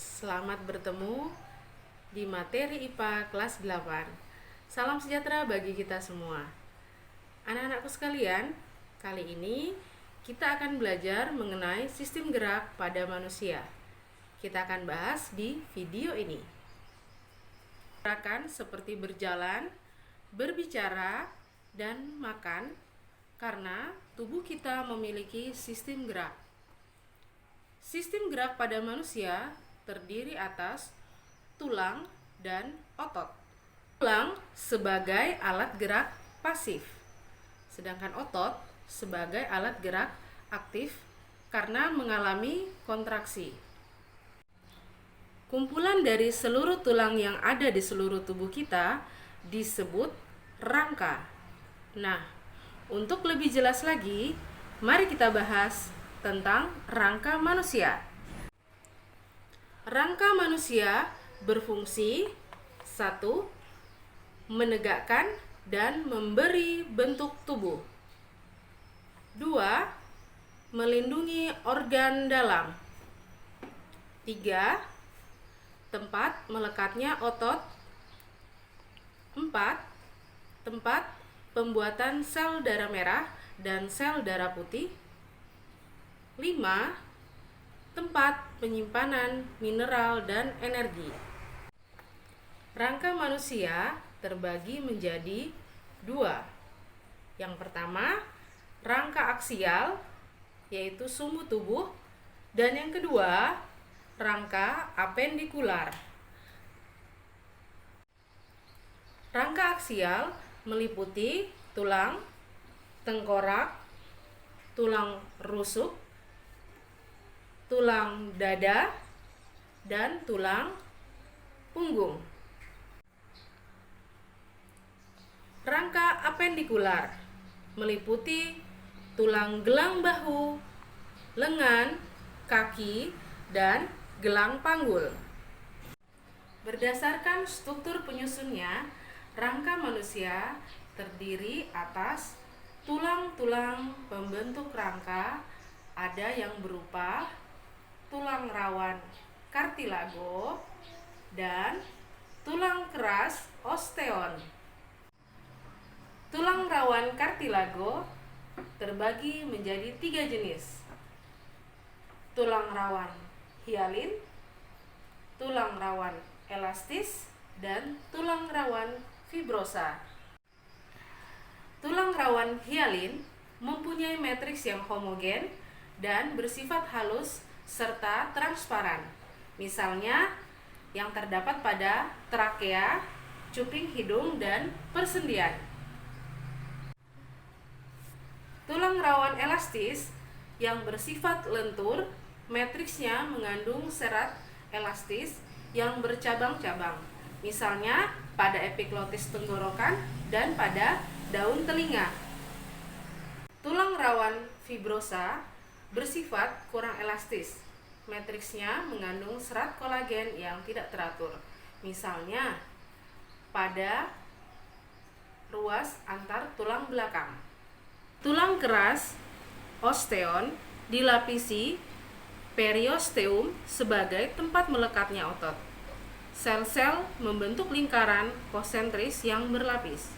Selamat bertemu di materi IPA kelas 8. Salam sejahtera bagi kita semua. Anak-anakku sekalian, kali ini kita akan belajar mengenai sistem gerak pada manusia. Kita akan bahas di video ini. Gerakan seperti berjalan, berbicara, dan makan karena tubuh kita memiliki sistem gerak. Sistem gerak pada manusia terdiri atas tulang dan otot. Tulang sebagai alat gerak pasif, sedangkan otot sebagai alat gerak aktif karena mengalami kontraksi. Kumpulan dari seluruh tulang yang ada di seluruh tubuh kita disebut rangka. Nah, untuk lebih jelas lagi, mari kita bahas tentang rangka manusia. Rangka manusia berfungsi 1. Menegakkan dan memberi bentuk tubuh. 2. Melindungi organ dalam. 3. Tempat melekatnya otot. 4. Tempat pembuatan sel darah merah dan sel darah putih. 5. Tempat penyimpanan mineral dan energi. Rangka manusia terbagi menjadi 2. Yang pertama, rangka aksial, yaitu sumbu tubuh, dan yang kedua, rangka apendikular. Rangka aksial meliputi tulang, tengkorak, tulang rusuk, tulang dada, dan tulang punggung. Rangka apendikular meliputi tulang gelang bahu, lengan, kaki, dan gelang panggul. Berdasarkan struktur penyusunnya, rangka manusia terdiri atas tulang-tulang pembentuk rangka, ada yang berupa tulang rawan kartilago dan tulang keras osteon. Tulang rawan kartilago terbagi menjadi 3 jenis: tulang rawan hialin, tulang rawan elastis, dan tulang rawan fibrosa. Tulang rawan hialin mempunyai matriks yang homogen dan bersifat halus serta transparan. Misalnya yang terdapat pada trakea, cuping hidung, dan persendian. Tulang rawan elastis yang bersifat lentur, matriksnya mengandung serat elastis yang bercabang-cabang. Misalnya pada epiglotis tenggorokan dan pada daun telinga. Tulang rawan fibrosa bersifat kurang elastis. Matriksnya mengandung serat kolagen yang tidak teratur. Misalnya pada ruas antar tulang belakang. Tulang keras osteon dilapisi periosteum sebagai tempat melekatnya otot. Sel-sel membentuk lingkaran konsentris yang berlapis.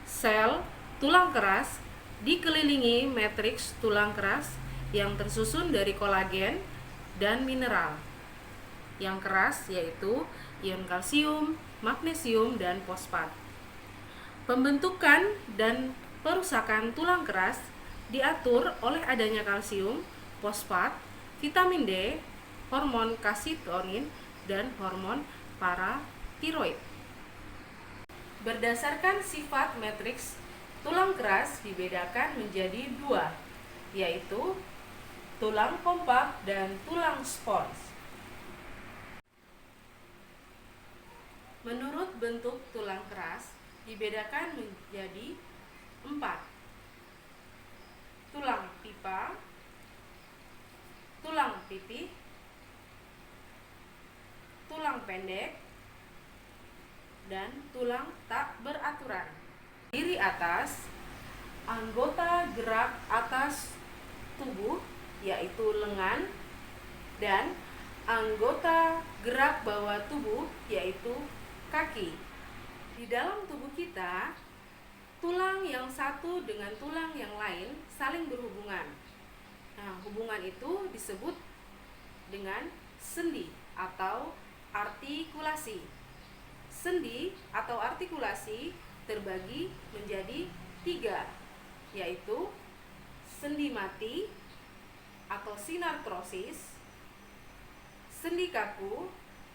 Sel tulang keras dikelilingi matriks tulang keras yang tersusun dari kolagen dan mineral. Yang keras yaitu ion kalsium, magnesium, dan fosfat. Pembentukan dan perusakan tulang keras diatur oleh adanya kalsium, fosfat, vitamin D, hormon kalsitonin, dan hormon paratiroid. Berdasarkan sifat matriks, tulang keras dibedakan menjadi 2, yaitu tulang kompak dan tulang spons. Menurut bentuk tulang keras dibedakan menjadi 4. Tulang pipa, tulang pipih, tulang pendek, dan tulang tak beraturan. Diri atas, anggota gerak atas tubuh yaitu lengan dan anggota gerak bawah tubuh yaitu kaki. Di dalam tubuh kita, tulang yang satu dengan tulang yang lain saling berhubungan. Nah, hubungan itu disebut dengan sendi atau artikulasi. Sendi atau artikulasi terbagi menjadi 3, yaitu sendi mati atau sinartrosis, sendi kaku,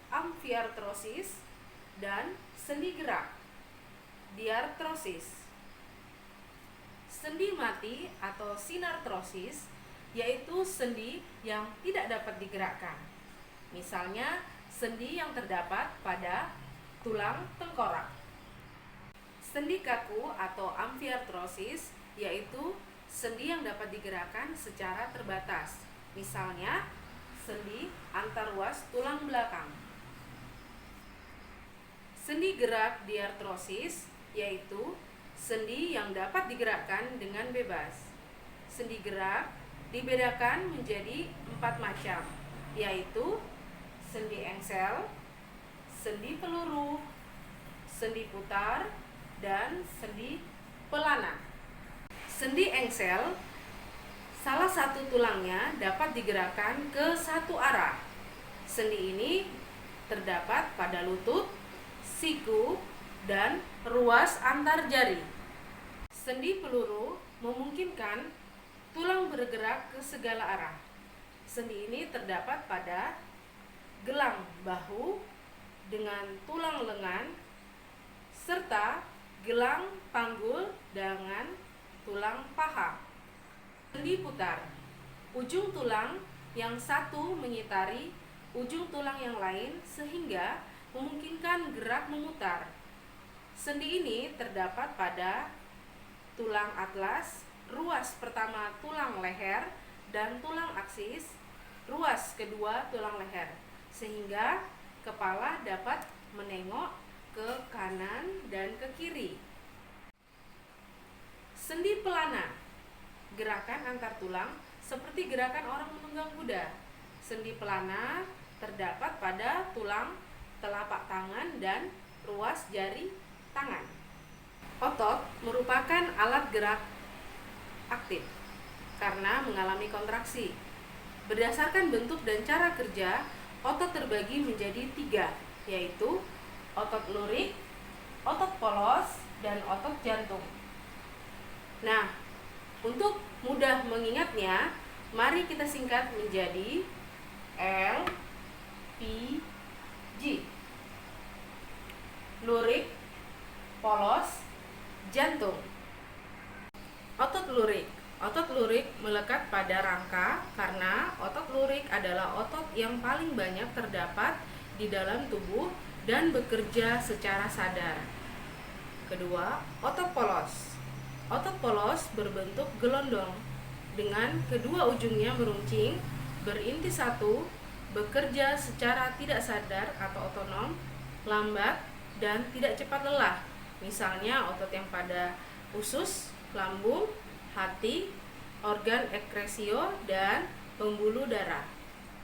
amfiartrosis, dan sendi gerak, diartrosis. Sendi mati atau sinartrosis yaitu sendi yang tidak dapat digerakkan. Misalnya, sendi yang terdapat pada tulang tengkorak. Sendi kaku atau amfiartrosis yaitu sendi yang dapat digerakkan secara terbatas. Misalnya, sendi antar ruas tulang belakang. Sendi gerak diartrosis yaitu sendi yang dapat digerakkan dengan bebas. Sendi gerak dibedakan menjadi 4 macam, yaitu sendi engsel, sendi peluru, sendi putar, dan sendi pelana. Sendi engsel, salah satu tulangnya dapat digerakkan ke satu arah. Sendi ini terdapat pada lutut, siku, dan ruas antar jari. Sendi peluru memungkinkan tulang bergerak ke segala arah. Sendi ini terdapat pada gelang bahu dengan tulang lengan serta gelang panggul dengan tulang paha. Sendi putar, ujung tulang yang satu mengitari ujung tulang yang lain sehingga memungkinkan gerak memutar. Sendi ini terdapat pada tulang atlas, ruas pertama tulang leher, dan tulang aksis, ruas kedua tulang leher, sehingga kepala dapat menengok ke kanan dan ke kiri. Sendi pelana, gerakan antar tulang seperti gerakan orang menunggang kuda. Sendi pelana terdapat pada tulang telapak tangan dan ruas jari tangan. Otot merupakan alat gerak aktif karena mengalami kontraksi. Berdasarkan bentuk dan cara kerja, otot terbagi menjadi 3, yaitu otot lurik, otot polos, dan otot jantung. Nah, untuk mudah mengingatnya, mari kita singkat menjadi L, P, G. Lurik, polos, jantung. Otot lurik. Otot lurik melekat pada rangka karena otot lurik adalah otot yang paling banyak terdapat di dalam tubuh dan bekerja secara sadar. Kedua, otot polos. Otot polos berbentuk gelondong dengan kedua ujungnya meruncing, berinti satu, bekerja secara tidak sadar atau otonom, lambat, dan tidak cepat lelah. Misalnya otot yang pada usus, lambung, hati, organ ekskresio, dan pembuluh darah.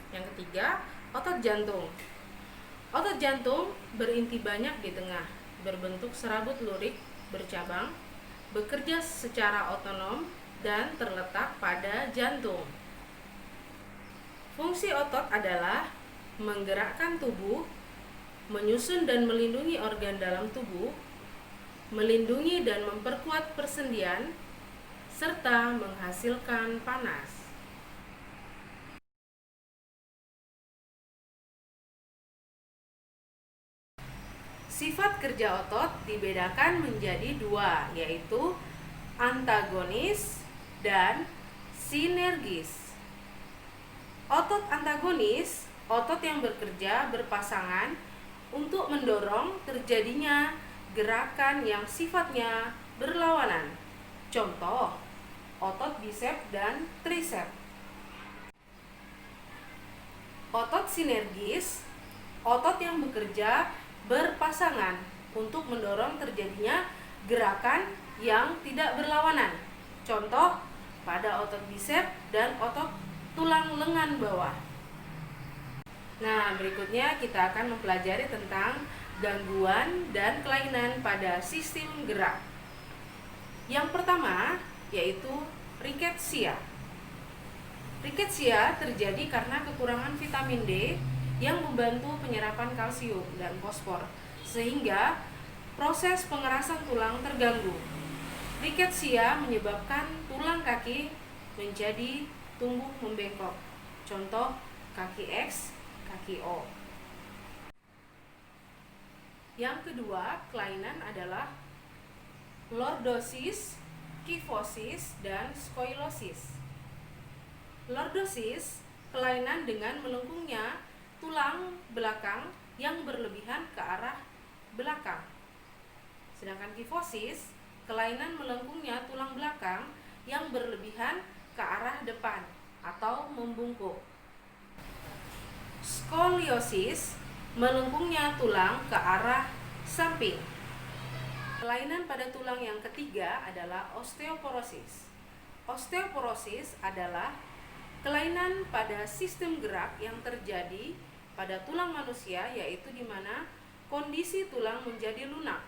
Yang ketiga, otot jantung. Otot jantung berinti banyak di tengah, berbentuk serabut lurik bercabang, bekerja secara otonom, dan terletak pada jantung. Fungsi otot adalah menggerakkan tubuh, menyusun dan melindungi organ dalam tubuh, melindungi dan memperkuat persendian, serta menghasilkan panas. Sifat kerja otot dibedakan menjadi 2, yaitu antagonis dan sinergis. Otot antagonis, otot yang bekerja berpasangan untuk mendorong terjadinya gerakan yang sifatnya berlawanan. Contoh, otot bisep dan trisep. Otot sinergis, otot yang bekerja berpasangan untuk mendorong terjadinya gerakan yang tidak berlawanan. Contoh, pada otot bisep dan otot tulang lengan bawah. Nah, berikutnya kita akan mempelajari tentang gangguan dan kelainan pada sistem gerak. Yang pertama yaitu rickettsia. Rickettsia terjadi karena kekurangan vitamin D yang membantu penyerapan kalsium dan fosfor, sehingga proses pengerasan tulang terganggu. Rickettsia menyebabkan tulang kaki menjadi tumbuh membengkok. Contoh kaki X, kaki O. Yang kedua, kelainan adalah lordosis, kyphosis, dan scoliosis. Lordosis, kelainan dengan melengkungnya tulang belakang yang berlebihan ke arah belakang. Sedangkan kyphosis, kelainan melengkungnya tulang belakang yang berlebihan ke arah depan atau membungkuk. Scoliosis, melengkungnya tulang ke arah samping. Kelainan pada tulang yang ketiga adalah osteoporosis. Osteoporosis adalah kelainan pada sistem gerak yang terjadi pada tulang manusia, yaitu di mana kondisi tulang menjadi lunak.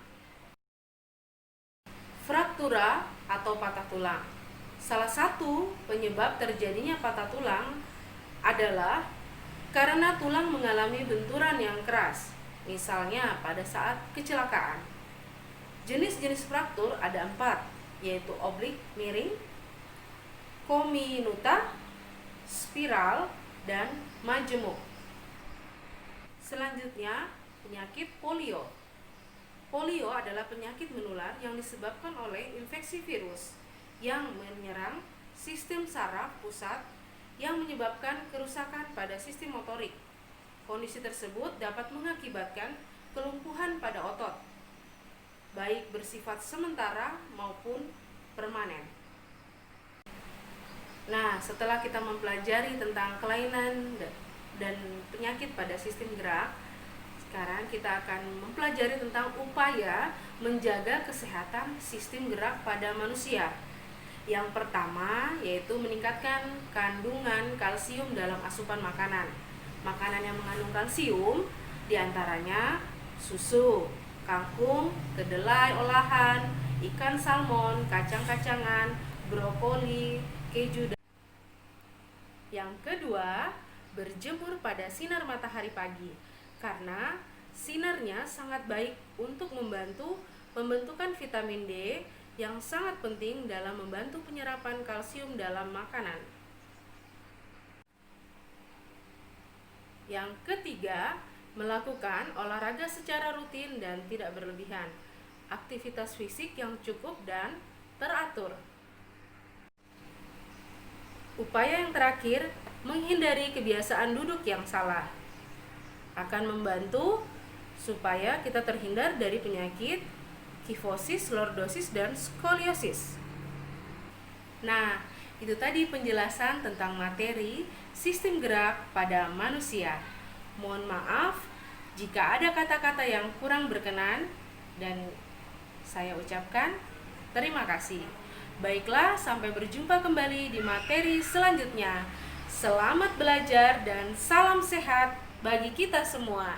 Fraktura atau patah tulang. Salah satu penyebab terjadinya patah tulang adalah karena tulang mengalami benturan yang keras, misalnya pada saat kecelakaan. Jenis-jenis fraktur ada 4, yaitu oblik miring, comminuta, spiral, dan majemuk. Selanjutnya, penyakit polio. Polio adalah penyakit menular yang disebabkan oleh infeksi virus yang menyerang sistem saraf pusat yang menyebabkan kerusakan pada sistem motorik. Kondisi tersebut dapat mengakibatkan kelumpuhan pada otot, baik bersifat sementara maupun permanen. Nah, setelah kita mempelajari tentang kelainan dan penyakit pada sistem gerak, sekarang kita akan mempelajari tentang upaya menjaga kesehatan sistem gerak pada manusia. Yang pertama yaitu meningkatkan kandungan kalsium dalam asupan makanan. Makanan yang mengandung kalsium diantaranya susu, kangkung, kedelai olahan, ikan salmon, kacang-kacangan, brokoli, keju. Yang kedua, berjemur pada sinar matahari pagi, karena sinarnya sangat baik untuk membantu pembentukan vitamin D yang sangat penting dalam membantu penyerapan kalsium dalam makanan. Yang ketiga, melakukan olahraga secara rutin dan tidak berlebihan. Aktivitas fisik yang cukup dan teratur. Upaya yang terakhir, menghindari kebiasaan duduk yang salah akan membantu supaya kita terhindar dari penyakit kyphosis, lordosis, dan scoliosis. Nah, itu tadi penjelasan tentang materi sistem gerak pada manusia. Mohon maaf jika ada kata-kata yang kurang berkenan dan saya ucapkan terima kasih. Baiklah, sampai berjumpa kembali di materi selanjutnya. Selamat belajar dan salam sehat bagi kita semua.